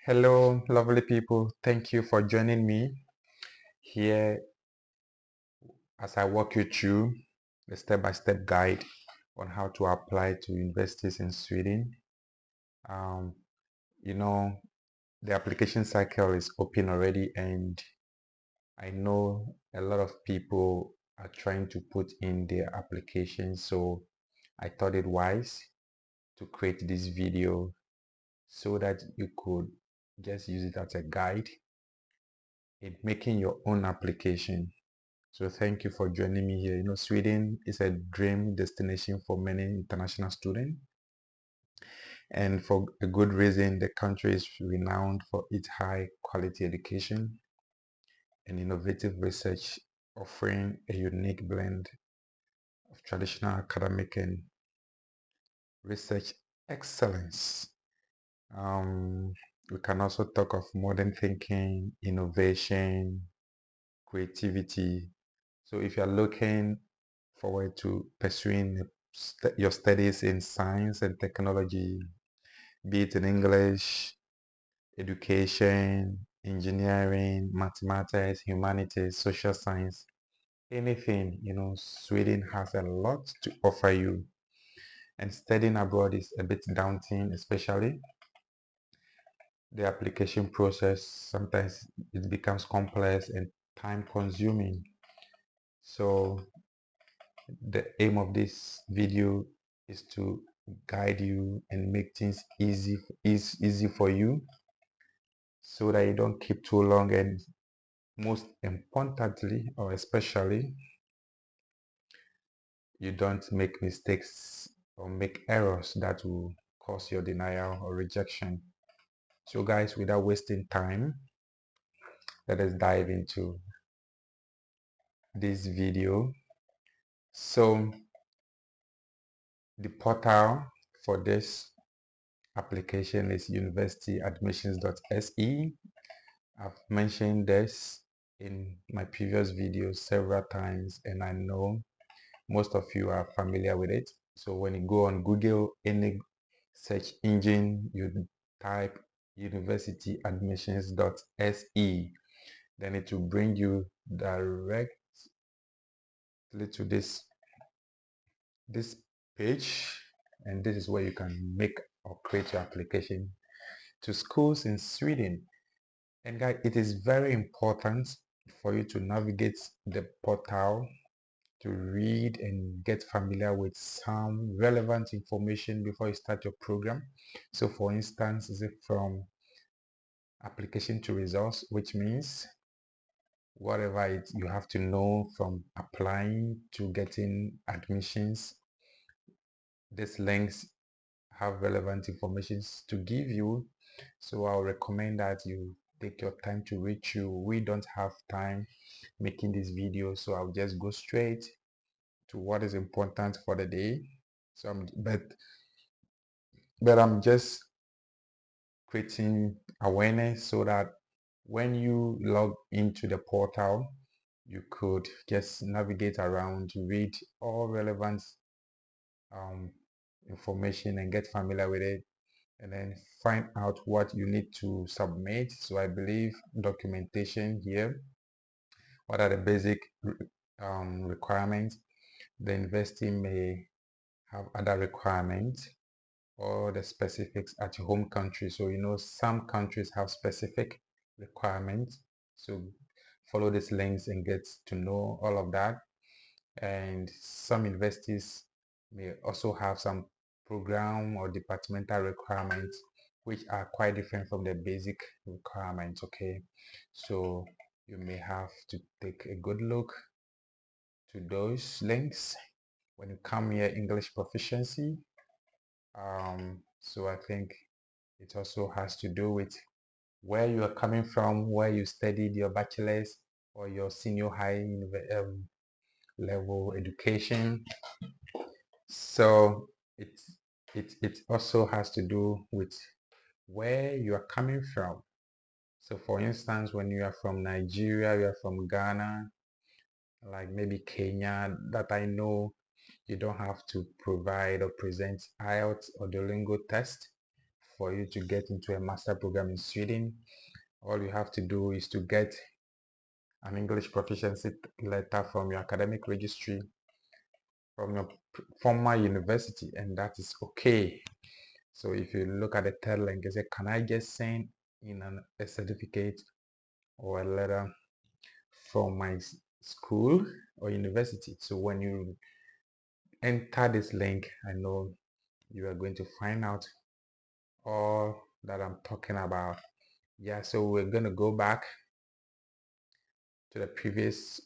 Hello, lovely people. Thank you for joining me here as I walk you through the step-by-step guide on how to apply to universities in Sweden. Um, you know, the application cycle is open already, and I know a lot of people are trying to put in their applications. So I thought it wise to create this video so that you could just use it as a guide in making your own application. So thank you for joining me here. Sweden is a dream destination for many international students, and for a good reason. The country is renowned for its high quality education and innovative research, offering a unique blend of traditional academic and research excellence. Um, we can also talk of modern thinking, innovation, creativity. So if you're looking forward to pursuing your studies in science and technology, be it in English, education, engineering, mathematics, humanities, social science, anything, Sweden has a lot to offer you. And studying abroad is a bit daunting, especially the application process. Sometimes it becomes complex and time consuming. So the aim of this video is to guide you and make things easy for you so that you don't keep too long, and most importantly or especially you don't make mistakes or make errors that will cause your denial or rejection. So guys, without wasting time, let us dive into this video. So the portal for this application is universityadmissions.se. I've mentioned this in my previous videos several times, and I know most of you are familiar with it. So when you go on Google, any search engine, you type universityadmissions.se, then it will bring you directly to this page, and this is where you can make or create your application to schools in Sweden. And guys, it is very important for you to navigate the portal to read and get familiar with some relevant information before you start your program. So for instance, is it from application to results, which means whatever you have to know from applying to getting admissions. These links have relevant information to give you. So I'll recommend that you take your time to read through. We don't have time making this video, so I'll just go straight to what is important for the day. So I'm just creating awareness so that when you log into the portal, you could just navigate around to read all relevant um, information and get familiar with it, and then find out what you need to submit. So I believe documentation here. What are the basic requirements? The university may have other requirements or the specifics at your home country. So some countries have specific requirements. So follow these links and get to know all of that. And some universities may also have some program or departmental requirements which are quite different from the basic requirements. Okay, so you may have to take a good look to those links when you come here. English proficiency, so I think it also has to do with where you are coming from, where you studied your bachelor's or your senior high level education. So it also has to do with where you are coming from. So for instance, when you are from Nigeria, you are from Ghana, like maybe Kenya, that I know you don't have to provide or present IELTS or Duolingo test for you to get into a master program in Sweden, all you have to do is to get an English proficiency letter from your academic registry from your former university, and that is okay. So if you look at the third link, it says, can I just send in a certificate or a letter from my school or university? So when you enter this link, I know you are going to find out all that I'm talking about. Yeah, so we're going to go back to the previous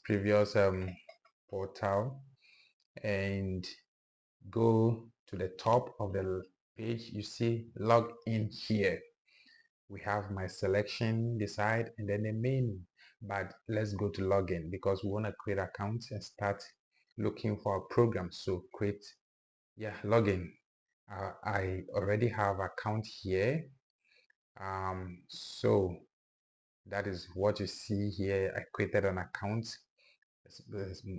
portal and go to the top of the page. You see log in here. We have my selection, decide, and then the menu. But let's go to login because we want to create accounts and start looking for a program. So create, yeah, login. I already have account here. So that is what you see here. I created an account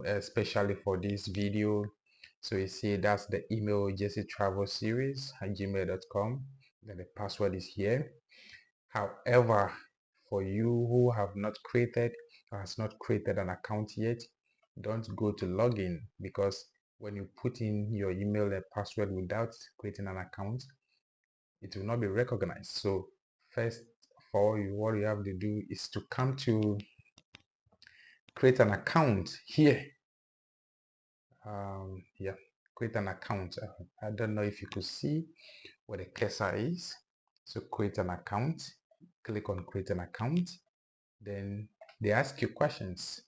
especially for this video. So you see that's the email jessetravelseries@gmail.com. Then the password is here. However, for you who have not created or has not created an account yet, don't go to login, because when you put in your email and password without creating an account, it will not be recognized. So first of all, what you have to do is to come to create an account here. Yeah, create an account. I don't know if you could see where the cursor is. So create an account, click on create an account. Then they ask you questions.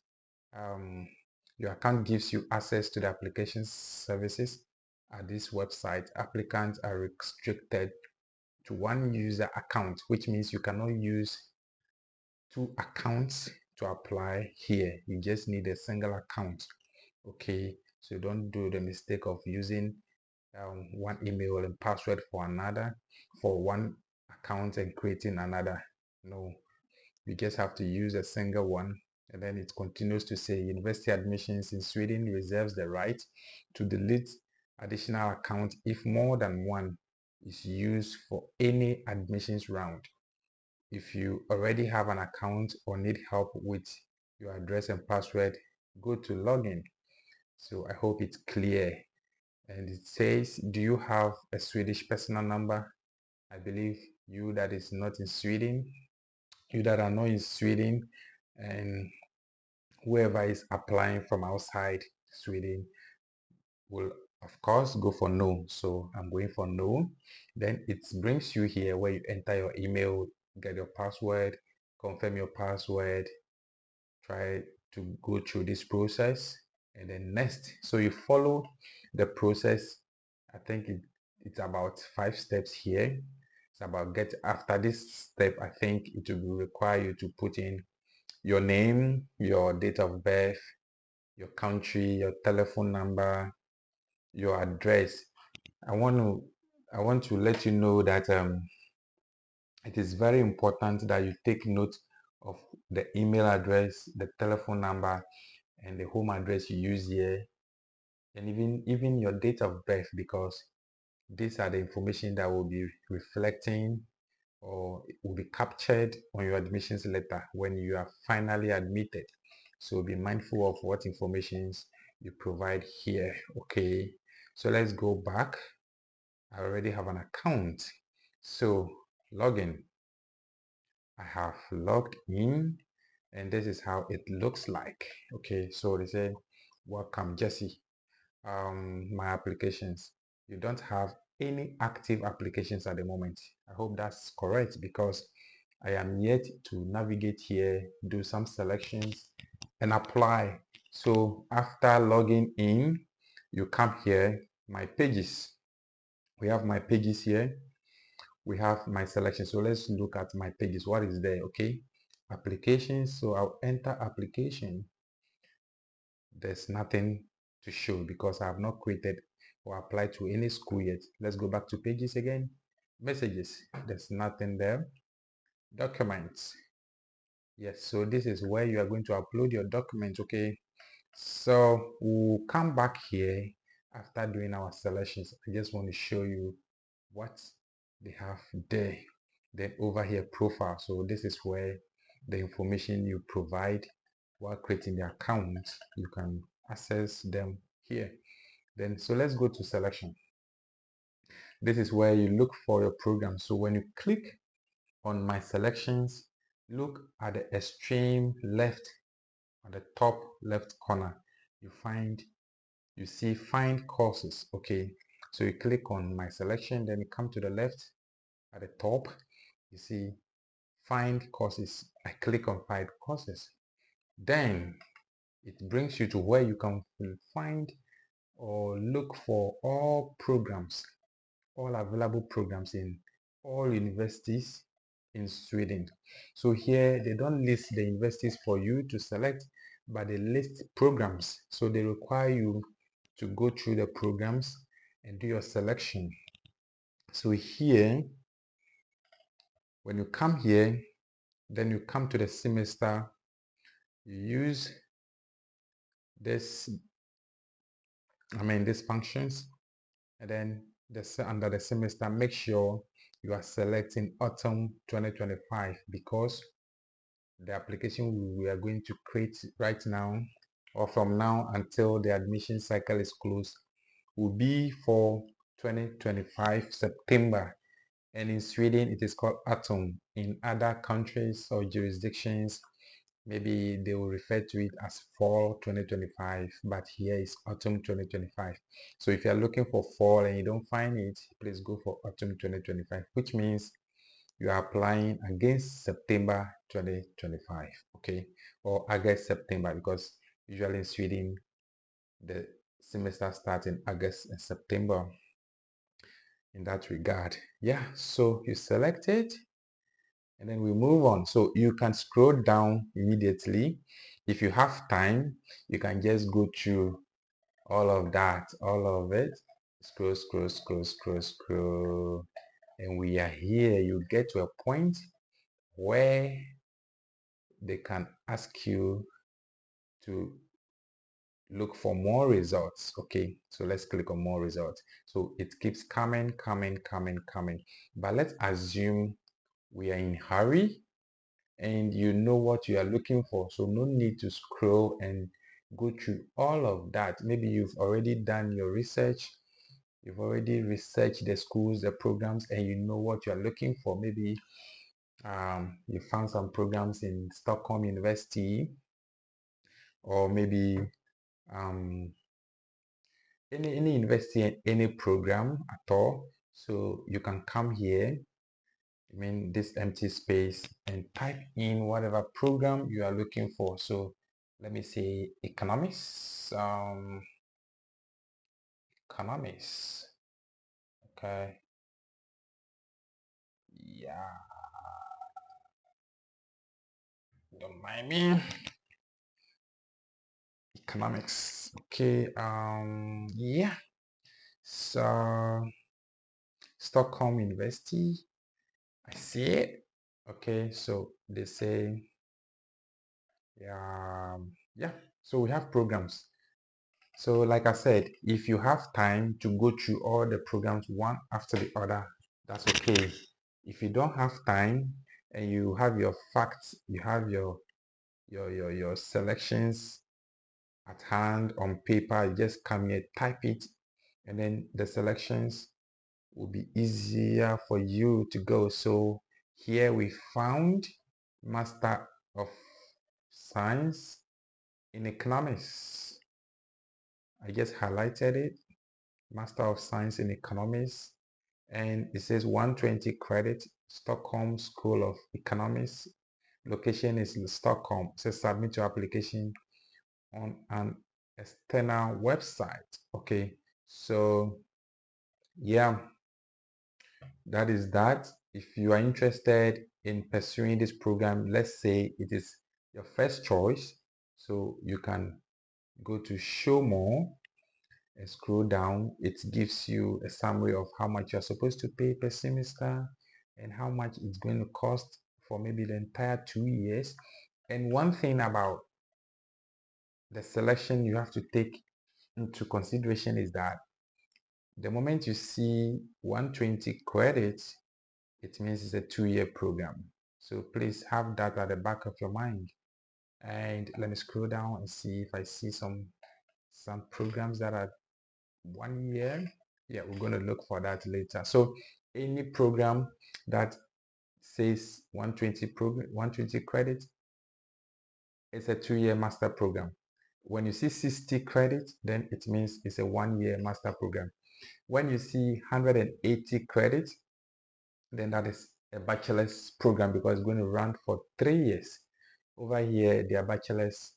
Your account gives you access to the application services. At this website, applicants are restricted to one user account, which means you cannot use two accounts to apply here. You just need a single account. Okay, so don't do the mistake of using one email and password for another, for one account, and creating another. No, you just have to use a single one. And then it continues to say university admissions in Sweden reserves the right to delete additional account if more than one is used for any admissions round. If you already have an account or need help with your address and password, go to login. So I hope it's clear. And it says, do you have a Swedish personal number? I believe you that is not in Sweden, you that are not in Sweden, and whoever is applying from outside Sweden will of course go for no. So I'm going for no. Then it brings you here where you enter your email, get your password, confirm your password, try to go through this process, and then next. So you follow the process. I think it's about 5 steps here. It's about after this step, I think it will require you to put in your name, your date of birth, your country, your telephone number, your address. I want to let you know that it is very important that you take note of the email address, the telephone number, and the home address you use here, and even your date of birth, because these are the information that will be reflecting or will be captured on your admissions letter when you are finally admitted. So be mindful of what informations you provide here. Okay, so let's go back. I already have an account, so login. I have logged in, and this is how it looks like. Okay, so they say, welcome Jesse. My applications, you don't have any active applications at the moment. I hope that's correct, because I am yet to navigate here, do some selections, and apply. So after logging in, you come here, my pages. We have my pages here. We have my selection. So let's look at my pages. What is there? Okay, applications. So I'll enter application. There's nothing to show because I have not created or applied to any school yet. Let's go back to pages again. Messages, there's nothing there. Documents, yes, so this is where you are going to upload your documents. Okay, so we'll come back here after doing our selections. I just want to show you what they have there. Then over here, profile. So this is where the information you provide while creating the account, you can access them here. Then so let's go to selection. This is where you look for your program. So when you click on my selections, look at the extreme left, at the top left corner, you see find courses. Okay, so you click on my selection, then you come to the left at the top, you see find courses. I click on find courses, then it brings you to where you can find or look for all programs, all available programs in all universities in Sweden. So here they don't list the universities for you to select, but they list programs. So they require you to go through the programs and do your selection. So here, when you come here, then you come to the semester, you use this, these functions, and then under the semester, make sure you are selecting autumn 2025, because the application we are going to create right now, or from now until the admission cycle is closed, will be for 2025 September. And in Sweden, it is called autumn. In other countries or jurisdictions, maybe they will refer to it as fall 2025, but here is autumn 2025. So if you're looking for fall and you don't find it, please go for autumn 2025, which means you are applying against September 2025, okay, or August, September, because usually in Sweden, the semester starts in August and September in that regard. Yeah, so you select it and then we move on. So you can scroll down immediately. If you have time, you can just go through all of that, all of it. Scroll, scroll, scroll, scroll, scroll. And we are here. You get to a point where they can ask you to look for more results. Okay, so let's click on more results. So it keeps coming, coming, coming, coming. But let's assume we are in hurry and you know what you are looking for, so no need to scroll and go through all of that. Maybe you've already done your research, you've already researched the schools, the programs, and you know what you are looking for. Maybe you found some programs in Stockholm University, or maybe um, any university and any program at all. So you can come here, this empty space, and type in whatever program you are looking for. So let me say economics, economics. Okay, yeah, don't mind me. Economics. Okay, yeah. So Stockholm University, I see it. Okay, so they say, yeah, so we have programs. So like I said, if you have time to go through all the programs one after the other, that's okay. If you don't have time and you have your facts, you have your selections at hand on paper, you just come here, type it, and then the selections will be easier for you to go. So here we found Master of Science in Economics. I just highlighted it, Master of Science in Economics, and it says 120 credit, Stockholm School of Economics. Location is in Stockholm. It says submit your application on an external website. Okay, so yeah, that is that. If you are interested in pursuing this program, let's say it is your first choice, so you can go to show more and scroll down. It gives you a summary of how much you're supposed to pay per semester and how much it's going to cost for maybe the entire 2 years. And one thing about the selection you have to take into consideration is that the moment you see 120 credits, it means it's a 2-year program. So please have that at the back of your mind. And let me scroll down and see if I see some programs that are 1 year. Yeah, we're going to look for that later. So any program that says 120 credits, it's a 2-year master program. When you see 60 credits, then it means it's a 1-year master program. When you see 180 credits, then that is a bachelor's program because it's going to run for 3 years. Over here, their bachelor's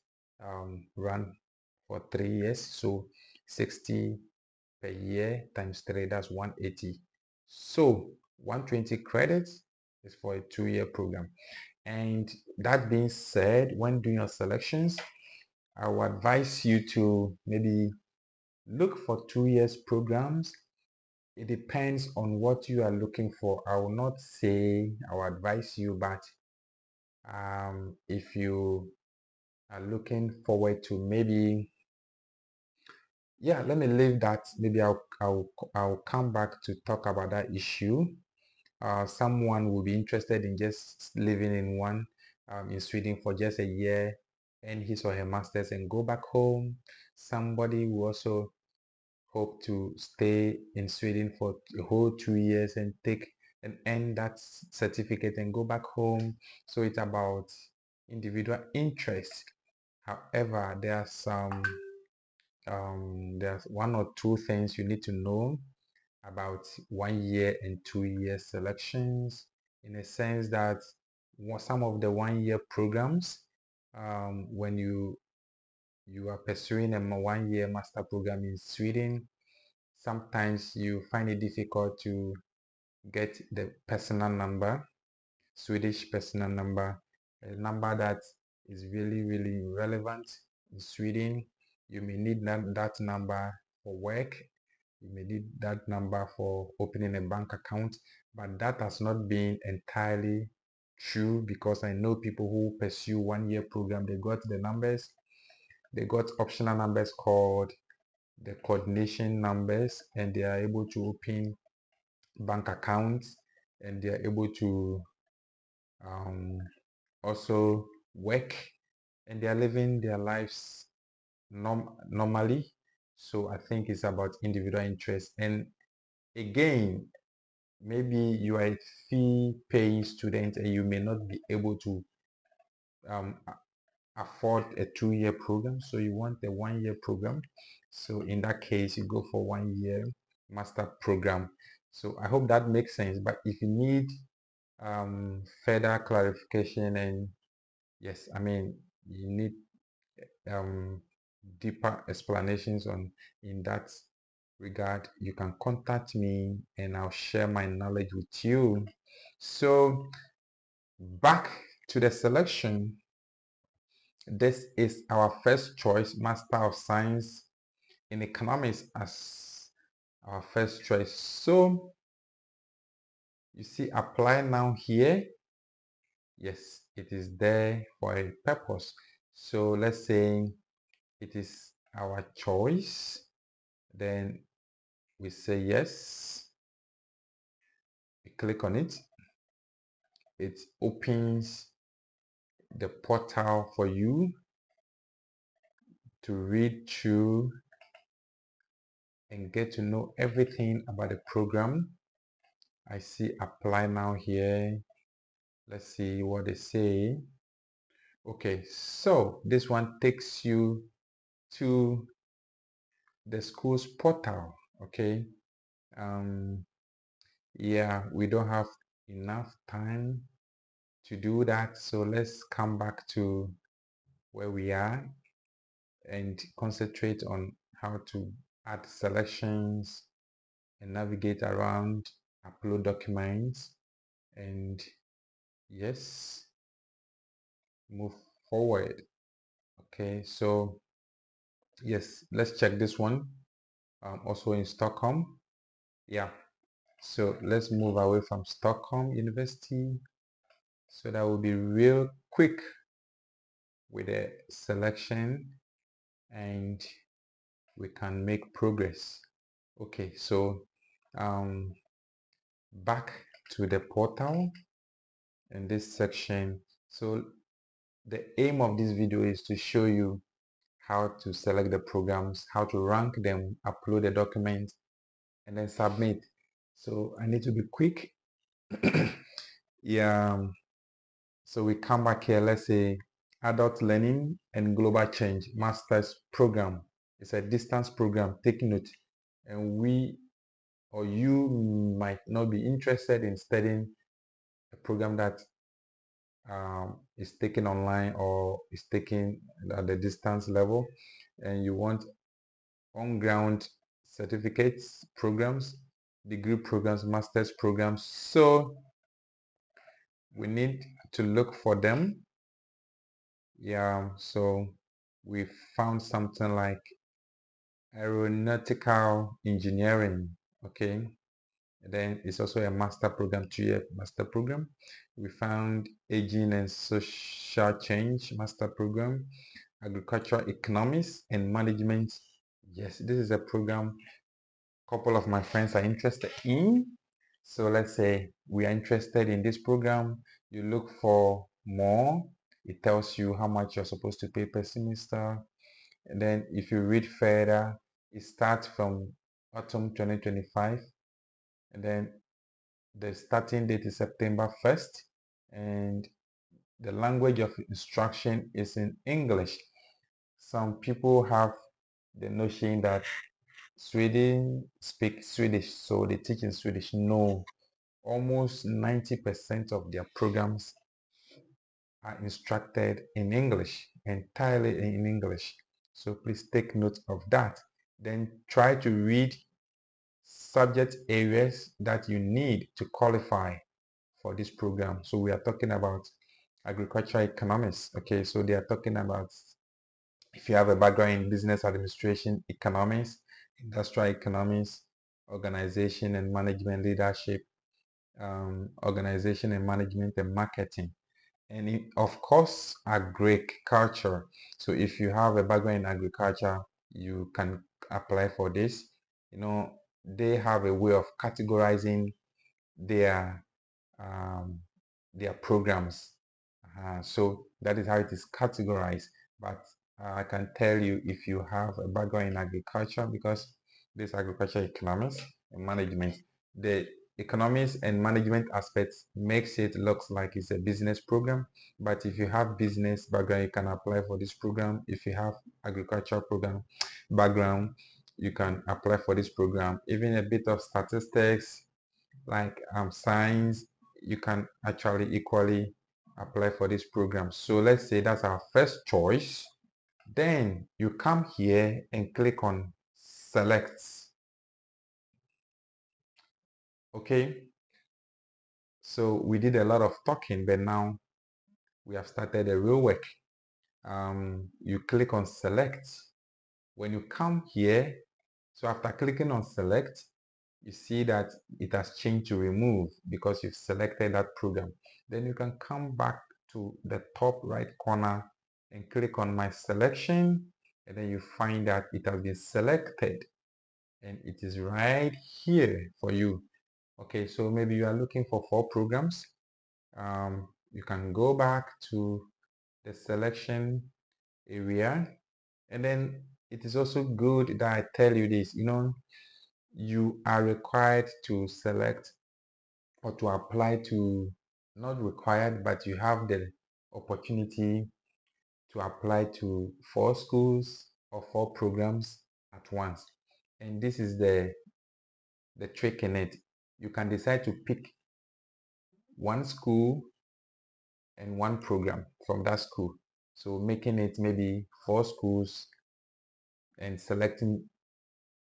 run for 3 years. So 60 per year times 3, that's 180. So 120 credits is for a 2-year program. And that being said, when doing your selections, I would advise you to maybe look for 2 years programs. It depends on what you are looking for. I will not say I will advise you, but if you are looking forward to maybe, yeah, let me leave that. Maybe I'll come back to talk about that issue. Someone will be interested in just living in Sweden for just a year, and his or her master's and go back home. Somebody will also hope to stay in Sweden for a whole 2 years and take and earn that certificate and go back home. So it's about individual interest. However, there's 1 or 2 things you need to know about 1 year and 2 year selections, in a sense that some of the 1 year programs, when you are pursuing a 1 year master program in Sweden, sometimes you find it difficult to get the personal number, Swedish personal number, a number that is really, really relevant in Sweden. You may need that number for work. You may need that number for opening a bank account, but that has not been entirely true because I know people who pursue 1 year program, they got the numbers, they got optional numbers called the coordination numbers, and they are able to open bank accounts, and they are able to also work, and they are living their lives normally. So I think it's about individual interest. And again, maybe you are a fee paying student and you may not be able to afford a 2-year program, so you want a 1 year program. So in that case, you go for 1 year master program. So I hope that makes sense. But if you need further clarification, and yes, I mean, you need deeper explanations in that regard, you can contact me and I'll share my knowledge with you. So back to the selection. This is our first choice, Master of Science in Economics as our first choice. So you see apply now here. Yes, it is there for a purpose. So let's say it is our choice. Then we say yes. We click on it. It opens the portal for you to read through and get to know everything about the program. I see apply now here. Let's see what they say. Okay, so this one takes you to the school's portal. Okay, yeah, we don't have enough time to do that, so let's come back to where we are and concentrate on how to add selections and navigate around, upload documents, and yes, move forward. Okay, so yes, let's check this one. Also in Stockholm. Yeah, so let's move away from Stockholm University. So that will be real quick with the selection and we can make progress. Okay, so back to the portal in this section. So the aim of this video is to show you how to select the programs, how to rank them, upload the documents, and then submit. So I need to be quick. Yeah. So we come back here. Let's say adult learning and global change master's program. It's a distance program. Take note. And we or you might not be interested in studying a program that is taken online or is taken at the distance level, and you want on-ground certificates programs, degree programs, master's programs. So we need to look for them. Yeah, so we found something like aeronautical engineering. Okay, and then it's also a master program, 2-year master program. We found aging and social change master program, agricultural economics and management. Yes, this is a program a couple of my friends are interested in. So let's say we are interested in this program. You look for more. It tells you how much you're supposed to pay per semester. And then if you read further, it starts from autumn 2025. And then the starting date is September 1st. And the language of instruction is in English. Some people have the notion that Sweden speaks Swedish, so they teach in Swedish. No, almost 90% of their programs are instructed in English, entirely in English. So please take note of that. Then try to read subject areas that you need to qualify for this program. So we are talking about agricultural economics. Okay, so they are talking about if you have a background in business administration, economics, industrial economics, organization and management leadership, organization and management and marketing, and of course agriculture. So if you have a background in agriculture, you can apply for this. You know, they have a way of categorizing their um, their programs. So that is how it is categorized. But I can tell you if you have a background in agriculture, because this agriculture economics and management, the economics and management aspects makes it looks like it's a business program. But if you have business background, you can apply for this program. If you have agriculture program background, you can apply for this program. Even a bit of statistics like science, you can actually equally apply for this program. So let's say that's our first choice. Then you come here and click on select. Okay, so we did a lot of talking, but now we have started the real work. You click on select. When you come here, so after clicking on select, you see that it has changed to remove because you've selected that program. Then you can come back to the top right corner and click on my selection, and then you find that it has been selected and it is right here for you. Okay, so maybe you are looking for 4 programs. You can go back to the selection area, and then it is also good that I tell you this, you are required to select or to apply to, not required, but you have the opportunity to apply to 4 schools or 4 programs at once. And this is the trick in it. You can decide to pick one school and one program from that school. So making it maybe 4 schools and selecting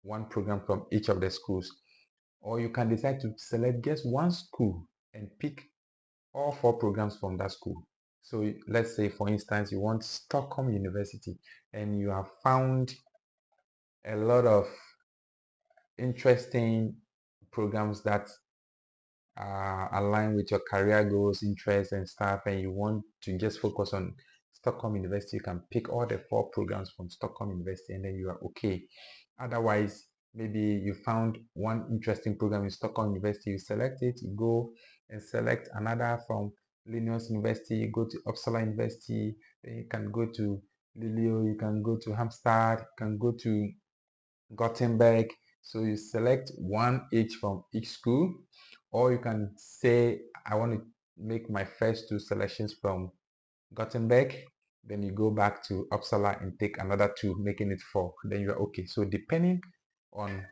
one program from each of the schools. Or you can decide to select just one school and pick all 4 programs from that school. So let's say, for instance, you want Stockholm University and you have found a lot of interesting programs that align with your career goals, interests, and stuff, and you want to just focus on Stockholm University. You can pick all the 4 programs from Stockholm University and then you are okay. Otherwise, maybe you found one interesting program in Stockholm University, you select it, you go and select another from Linus University, go to Uppsala University, then you can go to Luleå, you can go to Halmstad, you can go to Gothenburg. So you select one each from each school, or you can say, I want to make my first two selections from Gothenburg. Then you go back to Uppsala and take another two, making it 4. Then you're okay. So depending on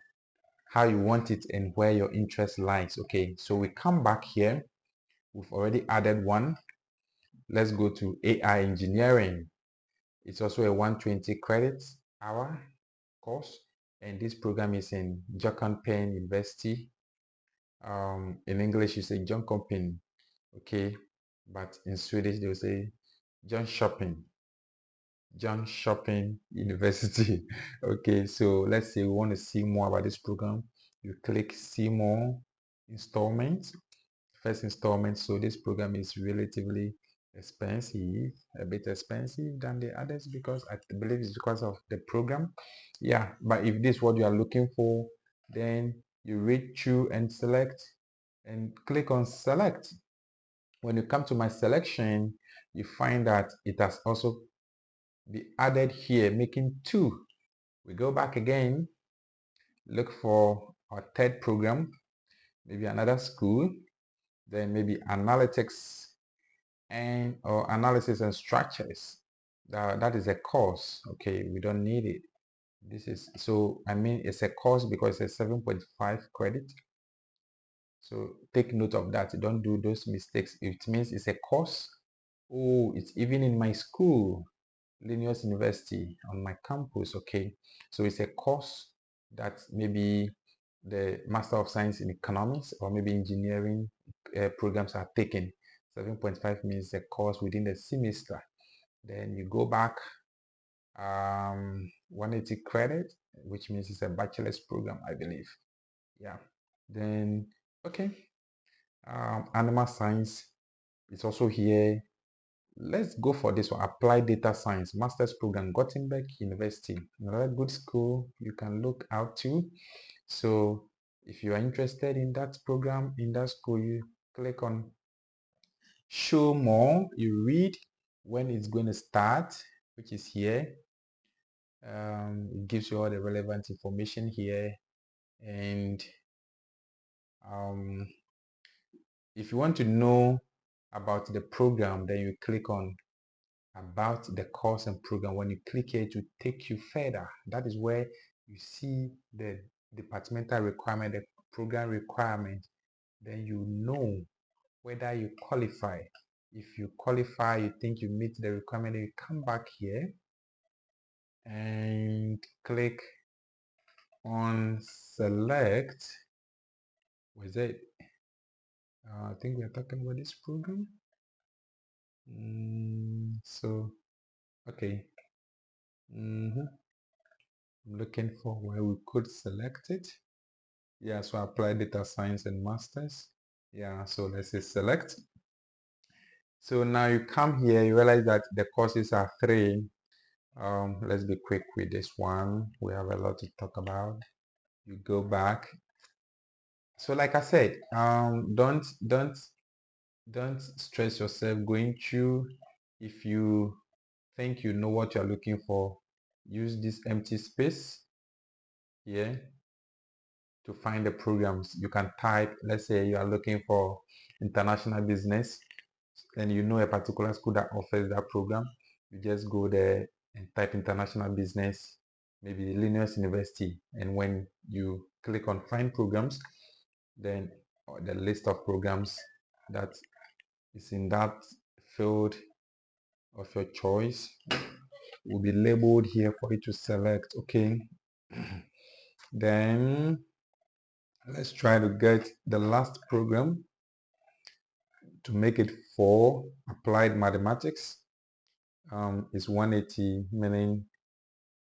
how you want it and where your interest lies. Okay, so we come back here. We've already added one. Let's go to AI engineering. It's also a 120 credits hour course, and this program is in Jönköping University. In English, you say Jönköping, okay, but in Swedish they will say Jönköping University. Okay, so let's say we want to see more about this program. You click see more installments, first installment. So this program is relatively expensive, a bit expensive than the others, because I believe it's because of the program. Yeah, but if this is what you are looking for, then you read through and select and click on select. When you come to my selection, you find that it has also be added here, making 2. We go back again, look for our third program, maybe another school, then maybe analytics and or analysis and structures. That is a course. Okay, we don't need it. This is, so I mean, it's a course because it's a 7.5 credit. So take note of that. Don't do those mistakes. It means it's a course. Oh, it's even in my school, Linus University, on my campus. Okay, so it's a course that maybe the Master of Science in Economics or maybe engineering programs are taking. 7.5 means a course within the semester. Then you go back 180 credit, which means it's a bachelor's program, I believe. Yeah. Then okay, animal science is also here. Let's go for this one. Applied data science master's program, Gothenburg University. Another good school you can look out to. So if you are interested in that program, in that school, you click on show more. You read when it's going to start, which is here. It gives you all the relevant information here. And if you want to know about the program, then you click on about the course and program. When you click here, to take you further. That is where you see the departmental requirement, the program requirement. Then you know whether you qualify. If you qualify, you think you meet the requirement, you come back here and click on select. Was it? I think we are talking about this program. So, okay. I'm looking for where we could select it. Yeah, so apply data science and masters. Yeah, so let's say select. So now you come here, you realize that the courses are 3. Let's be quick with this one. We have a lot to talk about. You go back. So like I said, don't stress yourself going through. If you think you know what you're looking for, use this empty space here to find the programs. You can type, let's say you are looking for international business and you know a particular school that offers that program. You just go there and type international business, maybe Linus University. And when you click on find programs, then the list of programs that is in that field of your choice will be labeled here for you to select. Okay. Then let's try to get the last program to make it 4. Applied mathematics is 180, meaning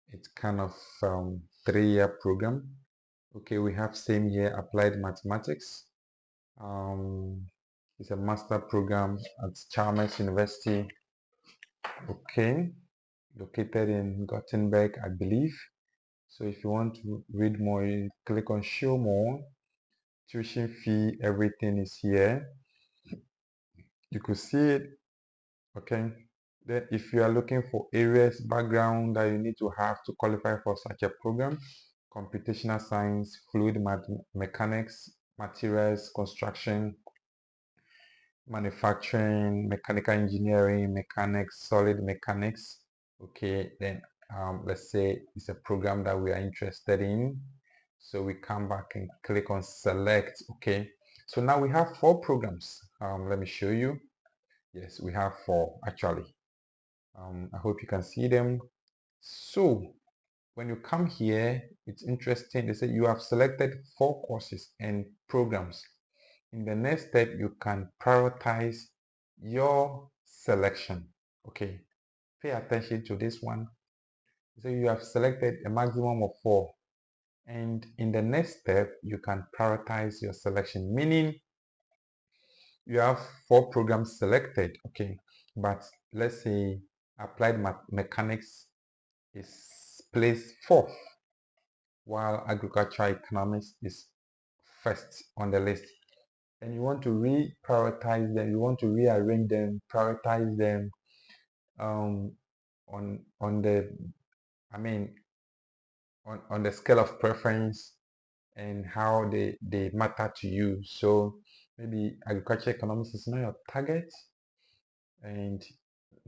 it's kind of 3-year program. Okay, we have same year applied mathematics. It's a master program at Chalmers University. Okay, located in Gothenburg, I believe. So if you want to read more, you click on show more. Tuition fee, everything is here. You could see it. Okay. Then if you are looking for areas, background that you need to have to qualify for such a program, computational science, fluid mechanics, materials, construction, manufacturing, mechanical engineering, mechanics, solid mechanics. Okay, then let's say it's a program that we are interested in. So we come back and click on select. Okay, so now we have 4 programs. Let me show you. Yes, we have 4 actually. I hope you can see them. So when you come here, it's interesting. They say you have selected 4 courses and programs. In the next step, you can prioritize your selection. Okay, pay attention to this one. So you have selected a maximum of 4. And in the next step, you can prioritize your selection, meaning you have 4 programs selected. Okay, but let's say applied mechanics is placed 4th, while agricultural economics is first on the list. And you want to reprioritize them, you want to rearrange them, prioritize them on the, I mean, on the scale of preference and how they matter to you. So maybe agriculture economics is not your target, and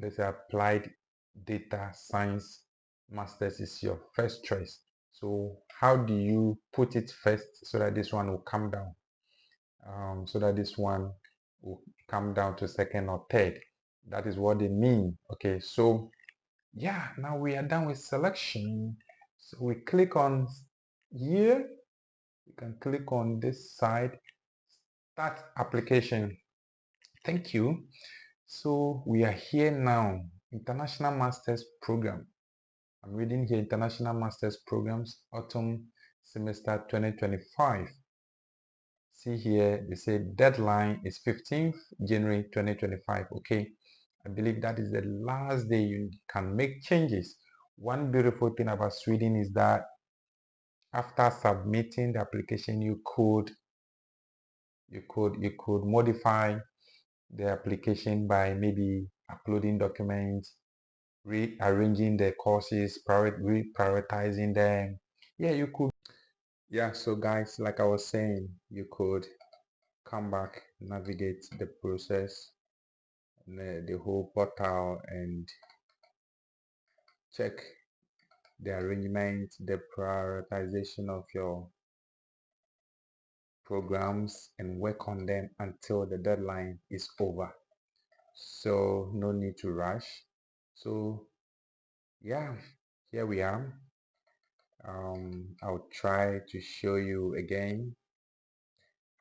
let's say applied data science masters is your first choice. So how do you put it first so that this one will come down? So that this one will come down to second or third. That is what they mean. Okay, so yeah, now we are done with selection. So we click on here. You can click on this side, start application. Thank you. So we are here now, International Masters Program. I'm reading here International Masters Programs, Autumn Semester 2025. See here, they say deadline is 15th January 2025. Okay, I believe that is the last day you can make changes. One beautiful thing about Sweden is that after submitting the application, you could modify the application by maybe uploading documents, rearranging the courses, reprioritizing them. Yeah, you could. Yeah, so guys, like I was saying, you could come back, navigate the process, the whole portal, and check the arrangement, the prioritization of your programs, and work on them until the deadline is over. So no need to rush. So yeah, here we are. I'll try to show you again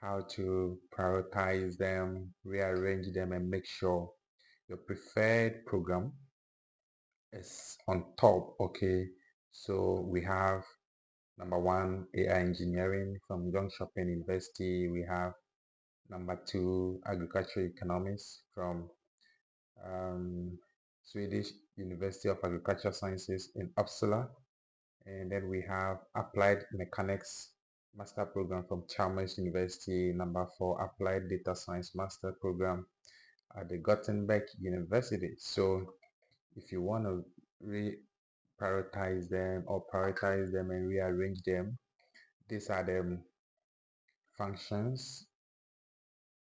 how to prioritize them, rearrange them, and make sure your preferred program is on top. Okay, so we have number 1 AI engineering from Jönköping University. We have number 2 agricultural economics from Swedish University of Agricultural Sciences in Uppsala. And then we have applied mechanics master program from Chalmers University. Number 4, applied data science master program at the Gothenburg University. So if you want to prioritize them or prioritize them and rearrange them, these are the functions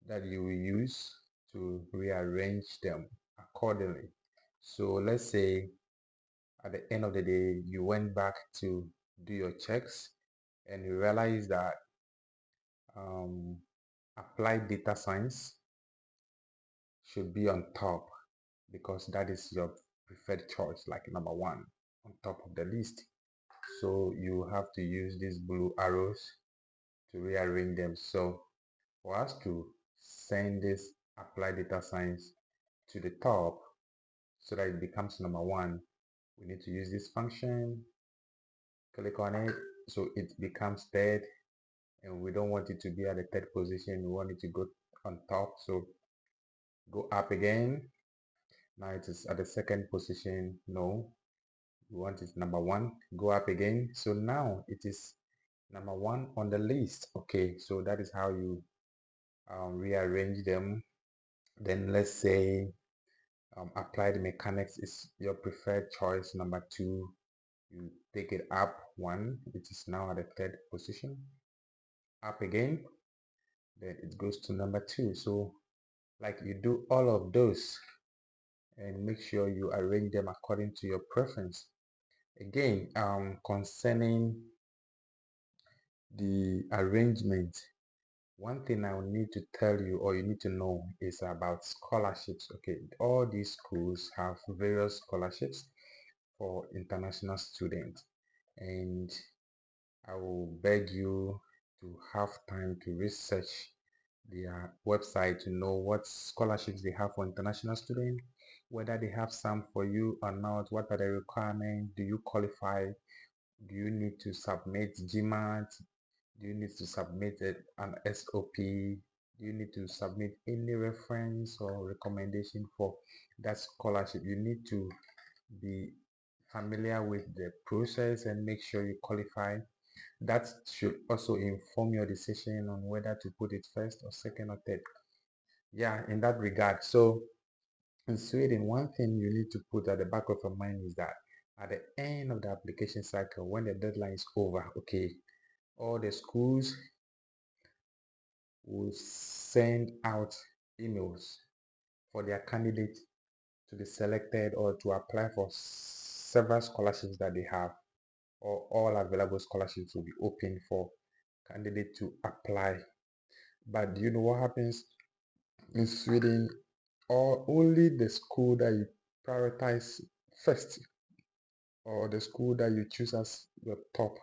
that you will use to rearrange them accordingly. So let's say at the end of the day, you went back to do your checks and you realize that applied data science should be on top because that is your preferred choice, like number 1 on top of the list. So you have to use these blue arrows to rearrange them. So for us to send this applied data science to the top so that it becomes number 1, we need to use this function, click on it, so it becomes third, and we don't want it to be at the third position, we want it to go on top. So go up again. Now it is at the second position. No, we want it number 1. Go up again. So now it is number 1 on the list. Okay, so that is how you rearrange them. Then let's say applied mechanics is your preferred choice. Number 2, you take it up one, which is now at the third position. Up again, then it goes to number 2. So like you do all of those and make sure you arrange them according to your preference. Again, concerning the arrangement, one thing I will need to tell you or you need to know is about scholarships. Okay, all these schools have various scholarships for international students, and I will beg you to have time to research their website to know what scholarships they have for international students, whether they have some for you or not, what are the requirements, do you qualify, do you need to submit GMAT, do you need to submit an SOP, do you need to submit any reference or recommendation for that scholarship. You need to be familiar with the process and make sure you qualify. That should also inform your decision on whether to put it first or second or third. Yeah, in that regard. So in Sweden, one thing you need to put at the back of your mind is that at the end of the application cycle, when the deadline is over, okay, all the schools will send out emails for their candidate to be selected or to apply for several scholarships that they have, or all available scholarships will be open for candidate to apply. But do you know what happens in Sweden? Or only the school that you prioritize first, or the school that you choose as your top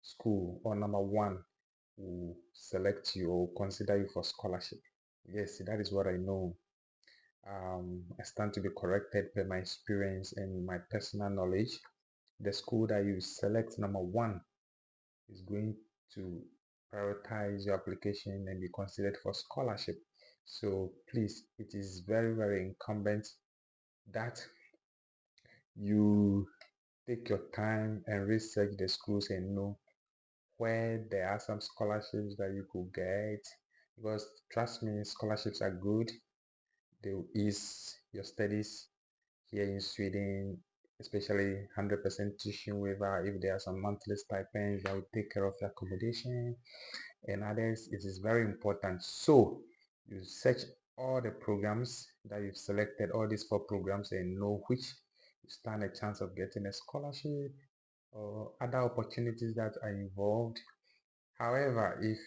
school or number 1 will select you or consider you for scholarship. Yes, that is what I know. I stand to be corrected per my experience and my personal knowledge. The school that you select number 1 is going to prioritize your application and be considered for scholarship. So please, it is very, very incumbent that you take your time and research the schools and know where there are some scholarships that you could get, because trust me, scholarships are good. They will ease your studies here in Sweden, especially 100% tuition waiver. If there are some monthly stipends that will take care of your accommodation and others, it is very important. So you search all the programs that you've selected, all these 4 programs, and know which you stand a chance of getting a scholarship or other opportunities that are involved. However, if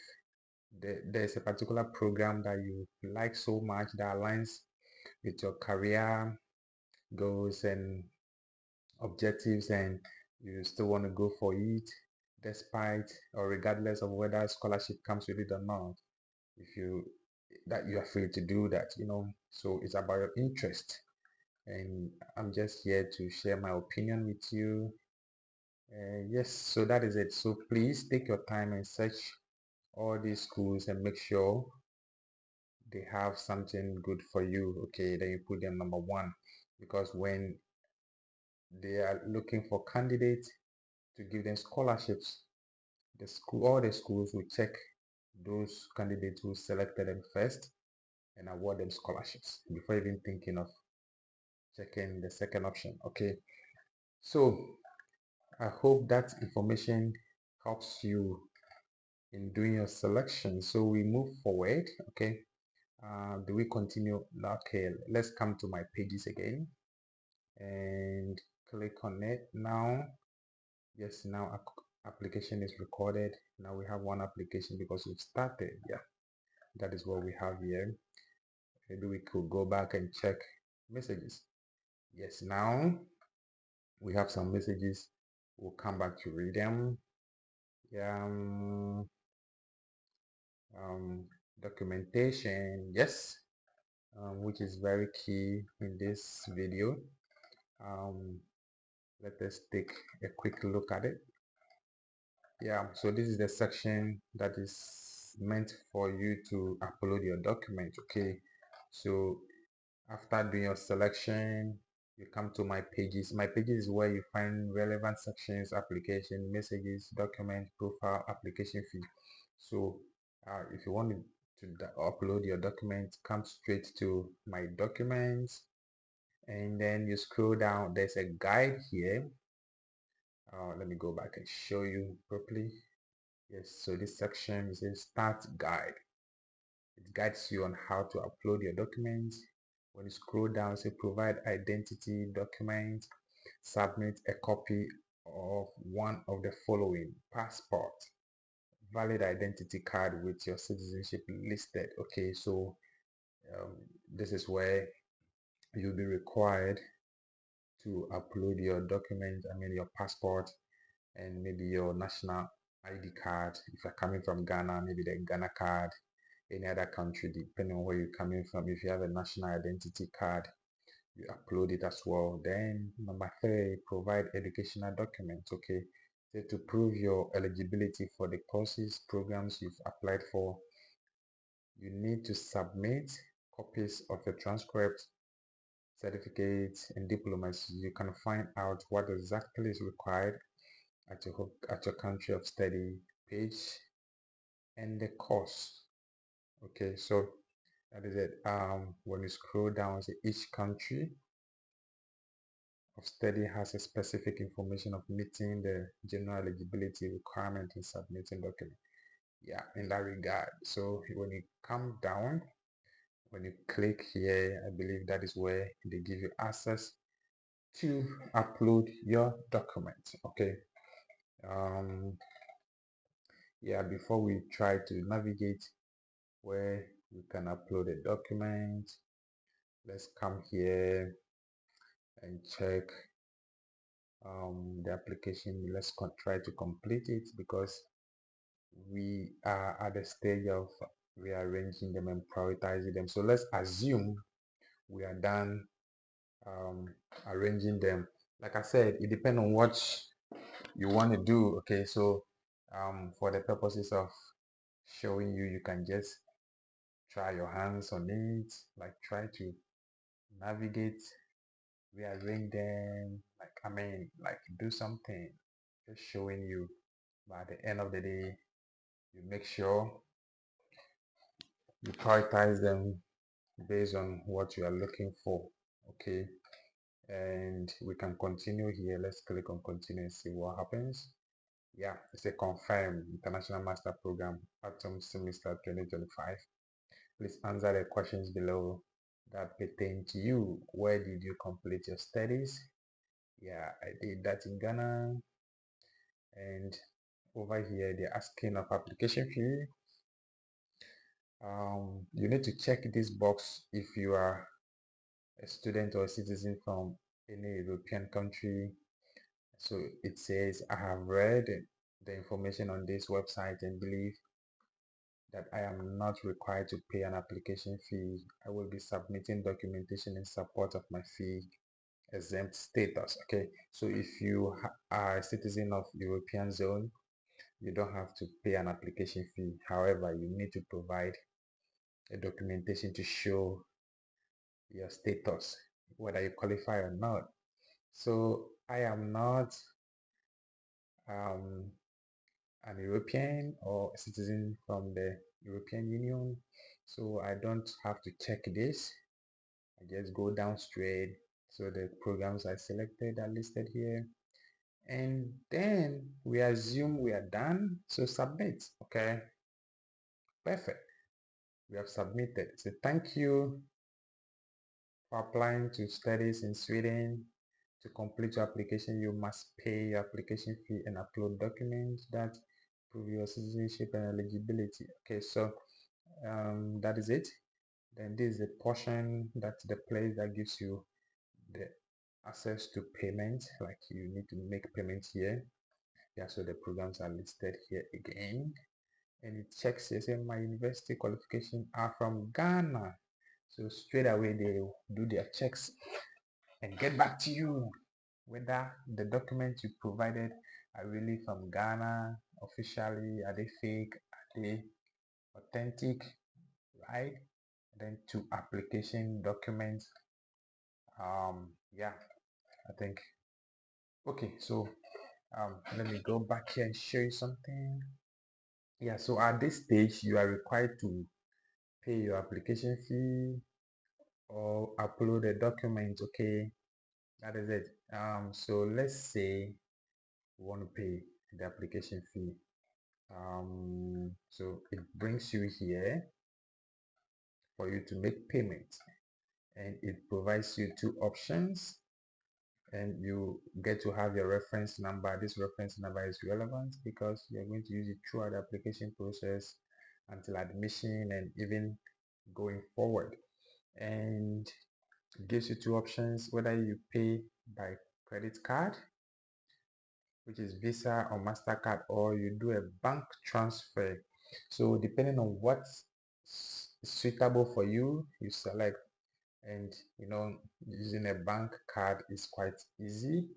there's a particular program that you like so much that aligns with your career goals and objectives, and you still want to go for it despite or regardless of whether scholarship comes with it or not, if you that you are free to do that, so it's about your interest, and I'm just here to share my opinion with you. Yes, so that is it. So please take your time and search all these schools and make sure they have something good for you. Okay, then you put them number 1, because when they are looking for candidates to give them scholarships, all the schools will check those candidates who selected them first and award them scholarships before even thinking of checking the second option. Okay, so I hope that information helps you in doing your selection. So we move forward. Okay, do we continue? Okay, let's come to my pages again and click on it now. Yes, now application is recorded. Now we have one application because we've started. Yeah, that is what we have here. Maybe we could go back and check messages. Yes, now we have some messages. We'll come back to read them. Yeah, documentation, yes, which is very key in this video. Let us take a quick look at it. Yeah, so this is the section that is meant for you to upload your document. Okay, so after doing your selection, you come to my pages. My pages is where you find relevant sections: application, messages, document, profile, application fee. So if you want to to upload your documents, come straight to my documents, and then you scroll down. There's a guide here. Let me go back and show you properly. Yes, so this section is a start guide. It guides you on how to upload your documents. When you scroll down, say provide identity document, submit a copy of one of the following: passport, valid identity card with your citizenship listed. Okay, so this is where you'll be required to upload your documents, I mean your passport and maybe your national ID card. If you're coming from Ghana, maybe the Ghana card, any other country, depending on where you're coming from. If you have a national identity card, you upload it as well. Then number 3, provide educational documents. Okay, so to prove your eligibility for the courses, programs you've applied for, you need to submit copies of your transcripts, certificates, and diplomas. You can find out what exactly is required at your country of study page and the course. Okay, so that is it. When you scroll down, so each country of study has a specific information of meeting the general eligibility requirement in submitting document. Yeah, in that regard. So when you come down, when you click here, I believe that is where they give you access to upload your document. Okay. Yeah, before we try to navigate where we can upload a document, let's come here and check the application. Let's try to complete it because we are at the stage of rearranging them and prioritizing them. So let's assume we are done arranging them. Like I said, it depends on what you want to do. Okay, so for the purposes of showing you, you can just try your hands on it, like try to navigate, rearrange them, like I mean, like do something, just showing you. But at the end of the day, you make sure you prioritize them based on what you are looking for. Okay, and we can continue here. Let's click on continue and see what happens. Yeah, it's a confirm international master program autumn semester 2025. Please answer the questions below that pertain to you. Where did you complete your studies? Yeah, I did that in Ghana. And over here, they're asking of application fee. You need to check this box if you are a student or a citizen from any European country. So it says, I have read the information on this website and believe that I am not required to pay an application fee. I will be submitting documentation in support of my fee exempt status. Okay, so if you are a citizen of European zone, you don't have to pay an application fee. However, you need to provide a documentation to show your status, whether you qualify or not. So I am not um, an European or a citizen from the European Union, so I don't have to check this. I just go down straight. So the programs I selected are listed here, and then we assume we are done. So submit. Okay, perfect. We have submitted. So thank you for applying to studies in Sweden. To complete your application, you must pay your application fee and upload documents that prove your citizenship and eligibility. Okay, so that is it. Then this is the portion, that's the place that gives you the access to payment, like you need to make payments here. Yeah, so the programs are listed here again, and it checks, they say my university qualification are from Ghana, so straight away they do their checks and get back to you whether the documents you provided are really from Ghana officially, are they fake, are they authentic, right? Then to application documents, yeah, I think okay. So let me go back here and show you something. Yeah, so at this stage you are required to pay your application fee or upload a document. Okay, that is it. So let's say we want to pay the application fee. So it brings you here for you to make payment, and it provides you two options, and you get to have your reference number. This reference number is relevant because you're going to use it throughout the application process until admission and even going forward. And it gives you two options, whether you pay by credit card, which is Visa or MasterCard, or you do a bank transfer. So depending on what's suitable for you, you select. And using a bank card is quite easy.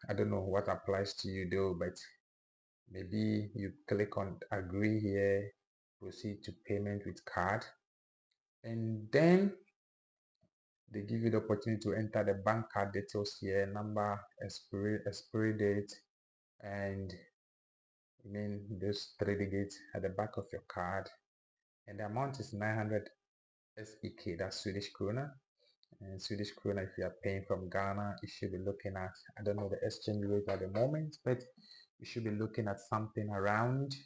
I don't know what applies to you though, but maybe you click on agree here, proceed to payment with card, and then they give you the opportunity to enter the bank card details here, number, expiry date, and those three digits at the back of your card. And the amount is 900 SEK, that's Swedish krona. And Swedish krona, if you are paying from Ghana, you should be looking at, I don't know the exchange rate at the moment, but you should be looking at something around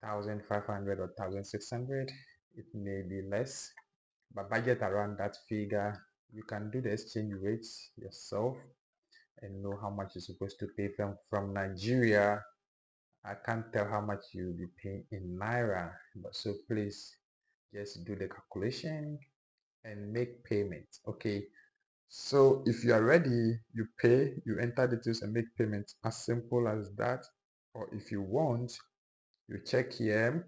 1,500 or 1,600. It may be less, but budget around that figure. You can do the exchange rates yourself and know how much you're supposed to pay from Nigeria. I can't tell how much you'll be paying in Naira, but so please just do the calculation and make payment. Okay, so if you are ready, you pay, you enter details and make payment, as simple as that. Or if you want, you check here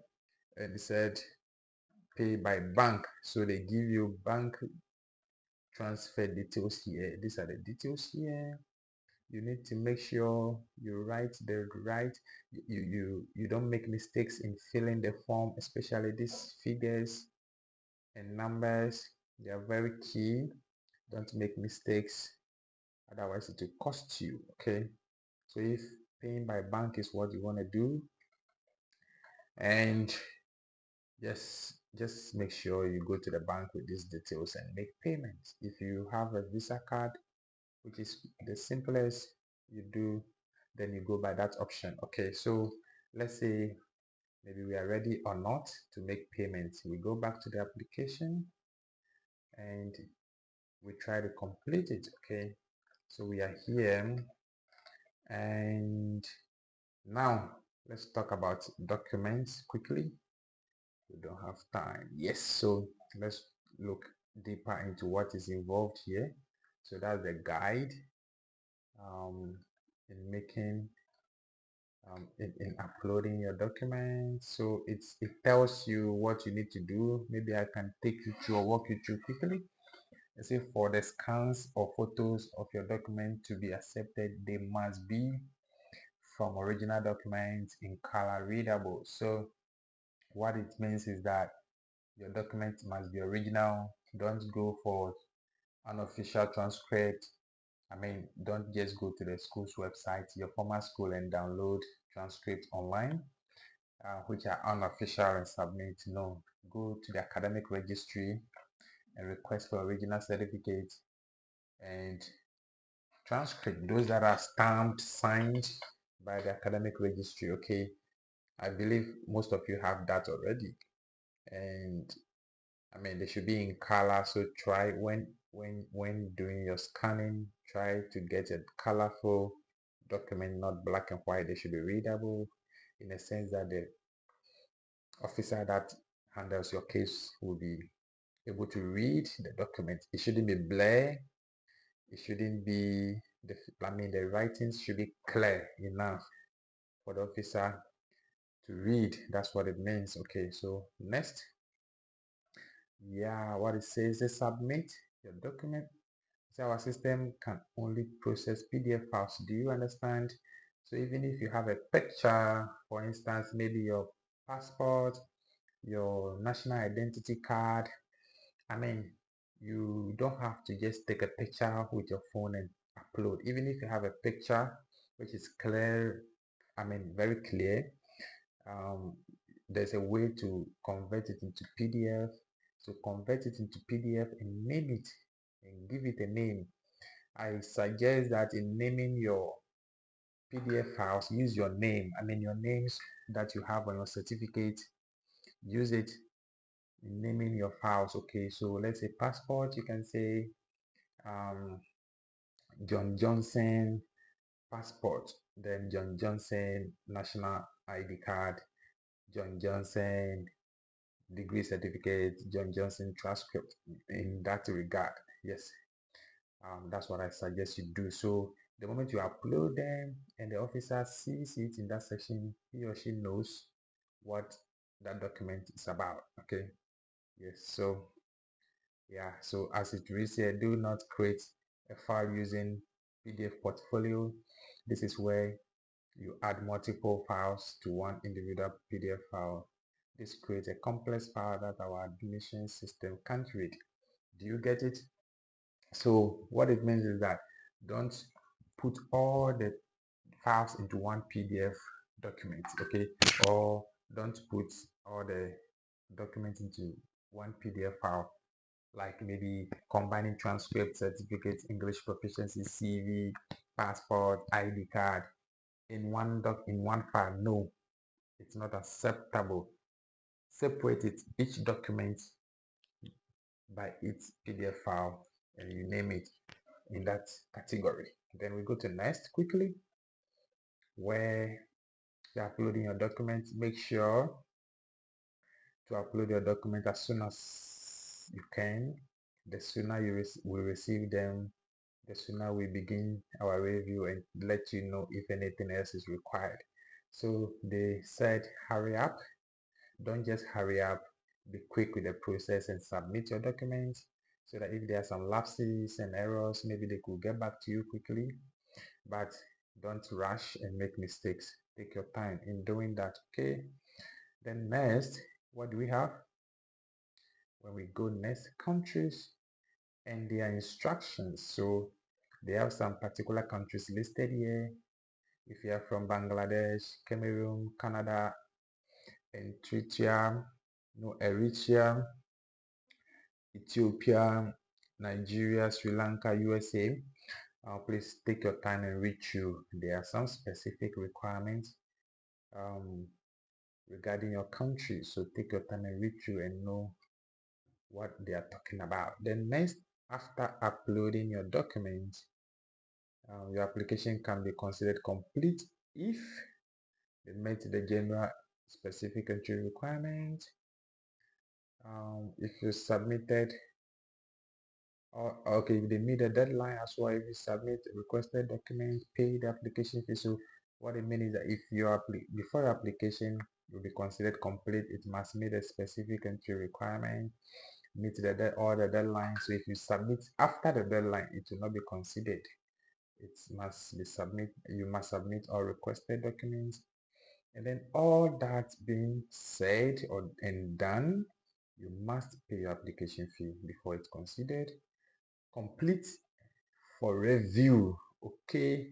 and it said pay by bank, so they give you bank transfer details here. These are the details here. You need to make sure you write the right, you don't make mistakes in filling the form, especially these figures and numbers. They are very key. Don't make mistakes, otherwise it will cost you. Okay, so if paying by bank is what you want to do, and just make sure you go to the bank with these details and make payments. If you have a Visa card, which is the simplest, you do, then you go by that option. Okay, so let's say maybe we are ready or not to make payments. We go back to the application and we try to complete it. Okay, so we are here, and now let's talk about documents quickly. We don't have time. Yes, so let's look deeper into what is involved here. So that's the guide in making in uploading your documents. So it tells you what you need to do. Maybe I can take you through or walk you through quickly. Let's say for the scans or photos of your document to be accepted, they must be from original documents in color readable. So what it means is that your document must be original. Don't go for unofficial transcript. Don't just go to the school's website, your former school, and download transcripts online, which are unofficial, and submit. No, go to the academic registry and request for original certificate and transcript, those that are stamped, signed by the academic registry. Okay, I believe most of you have that already, and they should be in color. So try when doing your scanning, try to get a colorful document, not black and white. They should be readable in the sense that the officer that handles your case will be able to read the document. It shouldn't be blurred. It shouldn't be the writings should be clear enough for the officer to read. That's what it means. Okay, so next, yeah, what it says is submit your document. So our system can only process PDF files. Do you understand? So even if you have a picture, for instance, maybe your passport, your national identity card, you don't have to just take a picture with your phone and upload. Even if you have a picture which is clear, very clear, there's a way to convert it into PDF. So convert it into PDF and name it and give it a name. I suggest that in naming your PDF files, use your name. I mean, your names that you have on your certificate, use it in naming your files. Okay, so let's say passport, you can say um, John Johnson passport, then John Johnson national ID card, John Johnson degree certificate, John Johnson transcript. In that regard, yes, that's what I suggest you do. So the moment you upload them and the officer sees it in that section, he or she knows what that document is about. Okay, yes. So yeah, so as it reads here, do not create a file using PDF portfolio. This is where you add multiple files to one individual PDF file. This creates a complex file that our admission system can't read. Do you get it? So what it means is that don't put all the files into one PDF document, okay? Or don't put all the documents into one PDF file, like maybe combining transcript, certificates, English proficiency, CV, passport, ID card in one file. No, it's not acceptable. Separate it, each document by its PDF file, and you name it in that category. Then we go to next quickly, where you're uploading your documents. Make sure to upload your document as soon as you can. The sooner you will receive them, the sooner we begin our review and let you know if anything else is required. So they said hurry up. Don't just hurry up. Be quick with the process and submit your documents so that if there are some lapses and errors, maybe they could get back to you quickly. But don't rush and make mistakes. Take your time in doing that. Okay. Then next, what do we have? When we go next, countries and their instructions. So they have some particular countries listed here. If you are from Bangladesh, Cameroon, Canada, Eritrea, no, Eritrea, Ethiopia, Nigeria, Sri Lanka, USA, please take your time and read through. There are some specific requirements regarding your country, so take your time and read through and know what they are talking about. Then next, after uploading your documents, your application can be considered complete if they met the general specific entry requirement. If you submitted, or okay, if they meet the deadline as well, if you submit requested document, pay the application fee. So what it means is that if your before your application will be considered complete, it must meet a specific entry requirement, meet all the deadlines. So if you submit after the deadline, it will not be considered. It must be you must submit all requested documents. And then all that being said and done, you must pay your application fee before it's considered complete for review. Okay,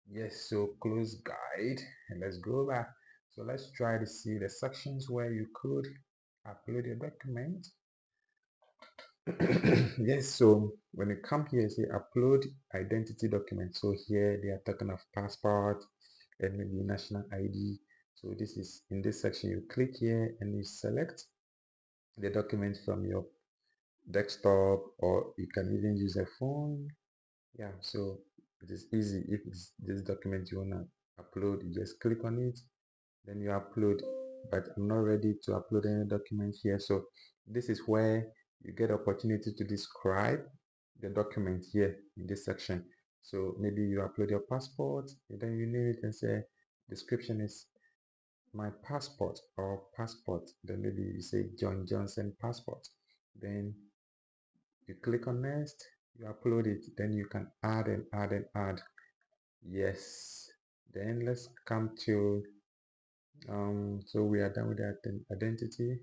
yes, so close guide, and let's go back. So let's try to see the sections where you could upload your document. Yes, so when you come here, say upload identity document. So here they are talking of passport and maybe national ID. So this is in this section, you click here and you select the document from your desktop, or you can even use a phone. Yeah, so it is easy. If it's this document you want to upload, you just click on it, then you upload. But I'm not ready to upload any document here, so this is where you get opportunity to describe the document here in this section. So maybe you upload your passport, and then you name it and say description is my passport or passport. Then maybe you say John Johnson passport. Then you click on next, you upload it, then you can add and add and add. Yes, then let's come to so we are done with the identity.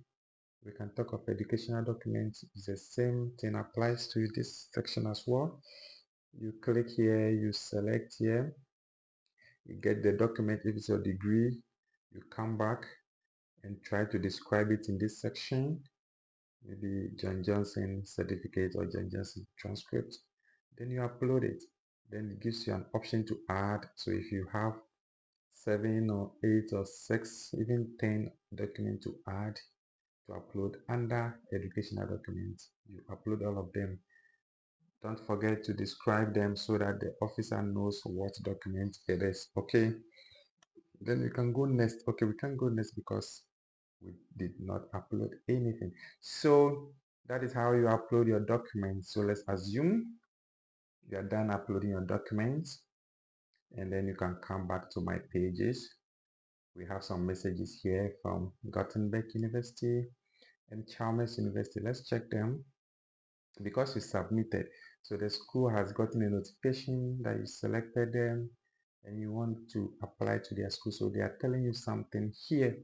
We can talk of educational documents. It's the same thing applies to this section as well. You click here, you select here, you get the document. If it's your degree, you come back, and try to describe it in this section. Maybe John Johnson certificate or John Johnson transcript. Then you upload it. Then it gives you an option to add. So if you have 7 or 8 or 6, even 10 documents to add, to upload under educational documents, you upload all of them. Don't forget to describe them so that the officer knows what document it is. Okay, then we can go next. Okay, we can go next because we did not upload anything. So that is how you upload your documents. So let's assume you are done uploading your documents, and then you can come back to my pages. We have some messages here from Gothenburg University and Chalmers University. Let's check them because you submitted. So the school has gotten a notification that you selected them and you want to apply to their school. So they are telling you something here.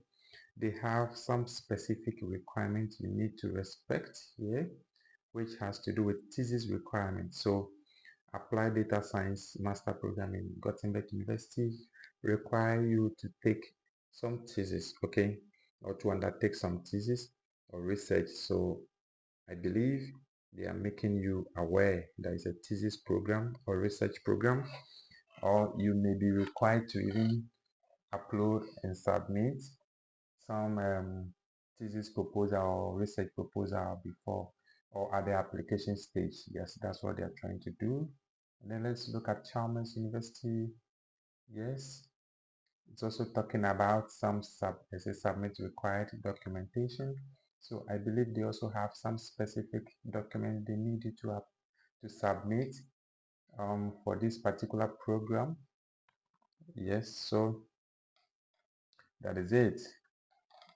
They have some specific requirements you need to respect here, which has to do with thesis requirements. So Applied Data Science Master Program in Gothenburg University require you to take some thesis, okay, or to undertake some thesis or research. So I believe they are making you aware there is a thesis program or research program, or you may be required to even upload and submit some thesis proposal or research proposal before or at the application stage. Yes, that's what they're trying to do. And then let's look at Chalmers University. Yes, it's also talking about some submit required documentation. So I believe they also have some specific document they need you to submit for this particular program. Yes, so that is it.